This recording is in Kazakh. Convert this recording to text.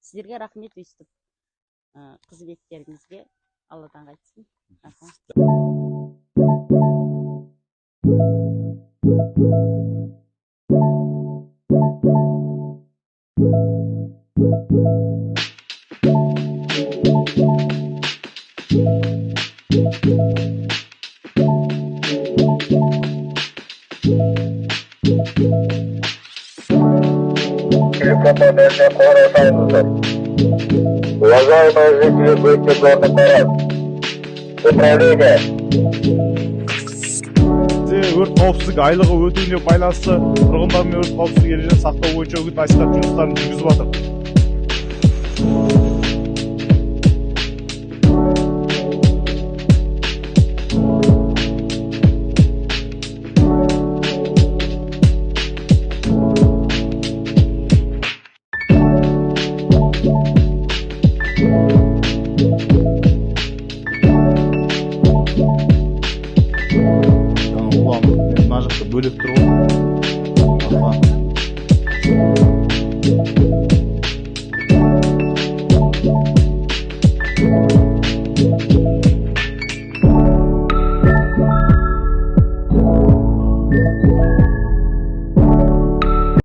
Сіздерге рахмет өйстіп қызметтеріңізге Алладан қайтсын. Уважаемые жители гости города Тараз, управление. Өрт қауіпсіздік айлығы өтуіне байланысты тұрғындармен өрт қауіпсіздік ережесін сақтау бойынша үгіт насихат жұмыстарын жүргізіп жатыр. Мына жақта бөлек тұр ғой.